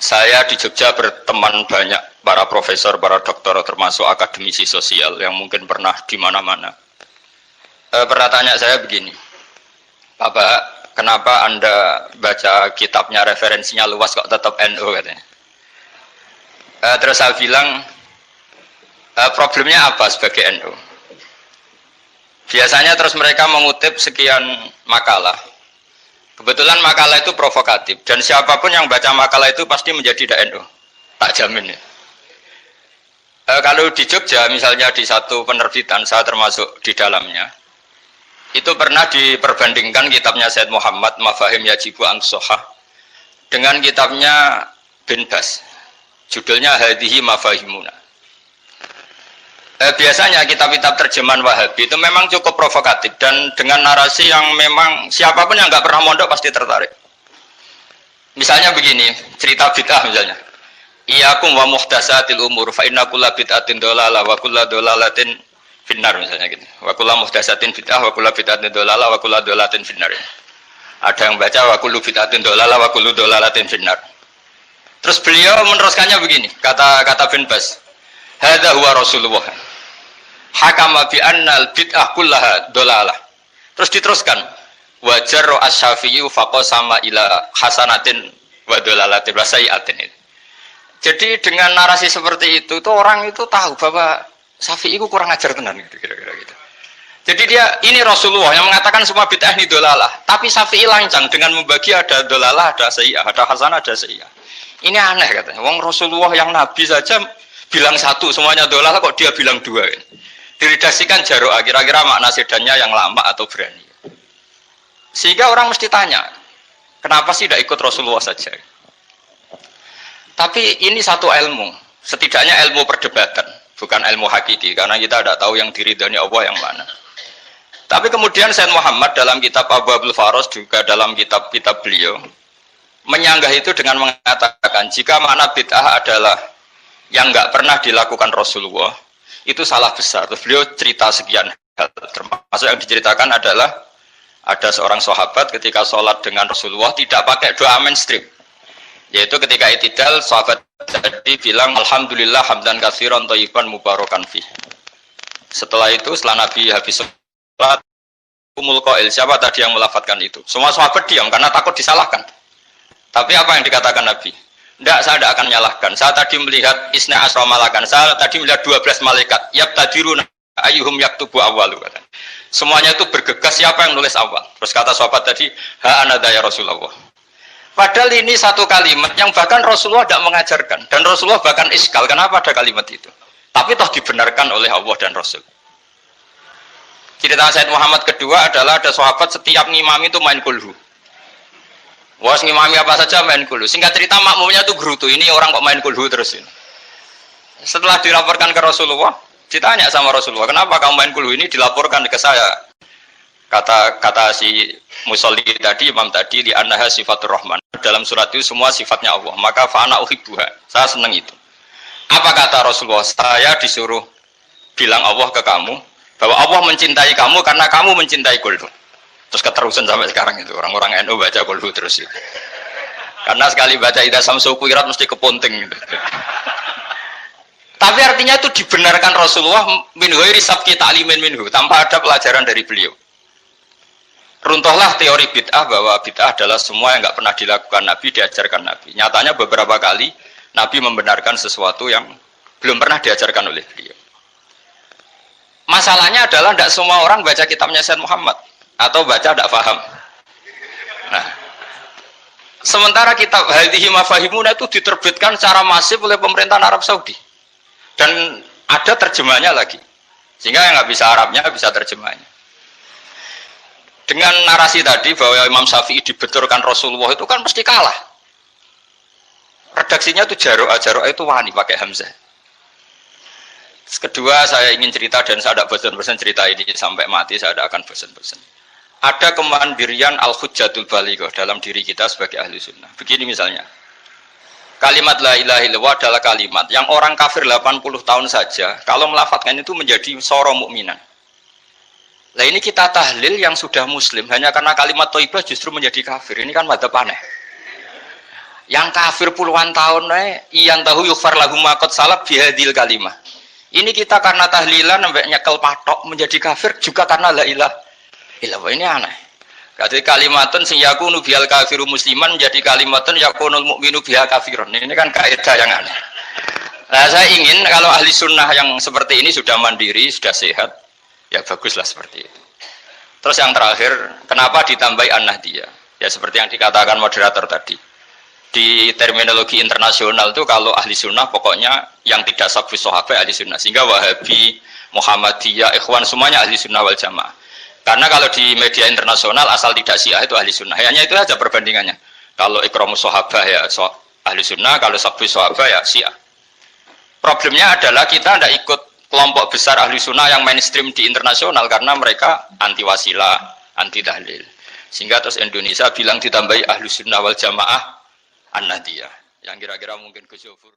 Saya di Jogja berteman banyak para profesor, para doktor, termasuk akademisi sosial yang mungkin pernah di mana-mana. Pernah tanya saya begini, Bapak, kenapa Anda baca kitabnya referensinya luas kok tetap NU katanya. Terus saya bilang, problemnya apa sebagai NU? Biasanya terus mereka mengutip sekian makalah. Kebetulan makalah itu provokatif dan siapapun yang baca makalah itu pasti menjadi NU, tak jamin ya. Kalau di Jogja misalnya di satu penerbitan, saya termasuk di dalamnya, itu pernah diperbandingkan kitabnya Said Muhammad Mafahim Yajibu An-Sohah dengan kitabnya Bin Bas, judulnya Hadihi Mafahimuna. Biasanya kitab-kitab terjemahan Wahabi itu memang cukup provokatif dan dengan narasi yang memang siapapun yang nggak pernah mondok pasti tertarik. Misalnya begini, cerita bid'ah misalnya. Iyakum wa muhdatsatil umur fa inna kulla bid'atin dhalalah wa kulla dhalalatin finnar misalnya gitu. Wa kulla muhdatsatin bid'ah wa kulla bid'atin dhalalah wa kulla dhalalatin finnar. Ada yang baca wa kullu bid'atin dhalalah wa kullu dhalalatin finnar. Terus beliau meneruskannya begini, kata Bin Bas. Hadza huwa Rasulullah. Hakama bi annal bid'ah kullaha dhalalah. Terus diteruskan. Wajar asy-Syafi'i faqasama ila hasanatin wa dhalalatin wa sayi'atin. Jadi dengan narasi seperti itu tuh orang itu tahu bahwa Syafi'i itu kurang ajar tenan gitu kira-kira gitu. Jadi dia ini Rasulullah yang mengatakan semua bid'ah ini dhalalah, tapi Syafi'i lancang dengan membagi ada dhalalah, ada sayi'ah, ada hasanah, ada sayi'ah. Ini aneh katanya. Wong Rasulullah yang nabi saja bilang satu, semuanya dhalalah kok dia bilang dua. Diredaksikan Jaro'ah, kira-kira makna sedannya yang lama atau berani. Sehingga orang mesti tanya, kenapa sih tidak ikut Rasulullah saja? Tapi ini satu ilmu, setidaknya ilmu perdebatan, bukan ilmu hakiki, karena kita tidak tahu yang diridhani Allah yang mana. Tapi kemudian Said Muhammad dalam kitab Abwaabul Faros, juga dalam kitab-kitab beliau, menyanggah itu dengan mengatakan, jika makna bid'ah adalah yang nggak pernah dilakukan Rasulullah, itu salah besar. Terus beliau cerita sekian hal, termasuk yang diceritakan adalah ada seorang sahabat ketika sholat dengan Rasulullah tidak pakai doa mainstream, yaitu ketika i'tidal sahabat tadi bilang alhamdulillah hamdan katsiran thayyiban mubarakan fi. Setelah itu setelah Nabi habis sholat umul qail, siapa tadi yang melafadzkan itu? Semua sahabat diam karena takut disalahkan. Tapi apa yang dikatakan Nabi? Tidak, saya tidak akan menyalahkan. Saya tadi melihat isna asra malakan. Saya tadi melihat 12 malaikat. Yabtadiruna ayyuhum yaktubu awwalu. Semuanya itu bergegas siapa yang nulis awal. Terus kata sahabat tadi, ha anada ya Rasulullah. Padahal ini satu kalimat yang bahkan Rasulullah tidak mengajarkan. Dan Rasulullah bahkan iskal. Kenapa ada kalimat itu? Tapi toh dibenarkan oleh Allah dan Rasul. Cerita Said Muhammad kedua adalah ada sahabat setiap ngimami itu main kulhu. Wah, ngimami apa saja main kulhu. Singkat cerita makmumnya tuh gerutu. Ini orang kok main kulhu terus ini. Setelah dilaporkan ke Rasulullah, ditanya sama Rasulullah, kenapa kamu main kulhu ini? Dilaporkan ke saya. Kata si musolli tadi, imam tadi, di annaha sifatur rahman. Dalam surat itu semua sifatnya Allah. Maka fa'ana uhibbuha. Saya senang itu. Apa kata Rasulullah? Saya disuruh bilang Allah ke kamu bahwa Allah mencintai kamu karena kamu mencintai kulhu. Terus keterusan sampai sekarang itu orang-orang NU baca kulhu terus itu. Karena sekali baca idza samsu kuwirat mesti keponting gitu. Tapi artinya itu dibenarkan Rasulullah min ghairi sabqi ta'limin minhu, tanpa ada pelajaran dari beliau. Runtuhlah teori bid'ah bahwa bid'ah adalah semua yang nggak pernah dilakukan Nabi, diajarkan Nabi. Nyatanya beberapa kali Nabi membenarkan sesuatu yang belum pernah diajarkan oleh beliau. Masalahnya adalah tidak semua orang baca kitabnya Said Muhammad atau baca tidak paham. Nah, sementara kitab Hadihi Mafahimuna itu diterbitkan secara masif oleh pemerintahan Arab Saudi dan ada terjemahnya lagi, sehingga yang nggak bisa Arabnya bisa terjemahnya. Dengan narasi tadi bahwa Imam Syafi'i dibenturkan Rasulullah itu kan pasti kalah. Redaksinya itu Jaro'ah itu wani pakai hamzah. Kedua, saya ingin cerita dan saya tidak bosan-bosan cerita ini sampai mati, saya tidak akan bosan-bosan. Ada kemandirian al-hujjatul balighah dalam diri kita sebagai ahli sunnah. Begini misalnya, kalimat la ilaha illallah adalah kalimat yang orang kafir 80 tahun saja kalau melafadzkan itu menjadi soro mukminan. Nah ini kita tahlil yang sudah muslim hanya karena kalimat thayyibah justru menjadi kafir. Ini kan madzhab aneh. Yang kafir puluhan tahun iyan tahu yufar lahum maqad salab bihadil kalimah. Ini kita karena tahlilan sampai nyekel patok menjadi kafir juga karena la ilaha illallah. Ini aneh. Jadi kalimatun sing yakunu bihal kafiru musliman menjadi kalimatun yakunul mukminu biha kafirun. Ini kan kaidah yang aneh. Nah, saya ingin kalau ahli sunnah yang seperti ini sudah mandiri, sudah sehat, ya baguslah seperti itu. Terus yang terakhir, kenapa ditambahi an-nahdiyah? Ya seperti yang dikatakan moderator tadi. Di terminologi internasional itu kalau ahli sunnah pokoknya yang tidak sabus sahabat ahli sunnah. Sehingga Wahabi, Muhammadiyah, Ikhwan semuanya ahli sunnah wal jamaah. Karena kalau di media internasional asal tidak Syiah itu ahli sunnah. Hanya itu saja perbandingannya. Kalau ikramus sahabah ya ahli sunnah, kalau sabus sahabah ya Syiah. Problemnya adalah kita tidak ikut kelompok besar ahli sunnah yang mainstream di internasional karena mereka anti wasilah, anti tahlil. Sehingga terus Indonesia bilang ditambahi ahli sunnah wal jamaah an-nahdiyah. Yang kira-kira mungkin Gus Yofur.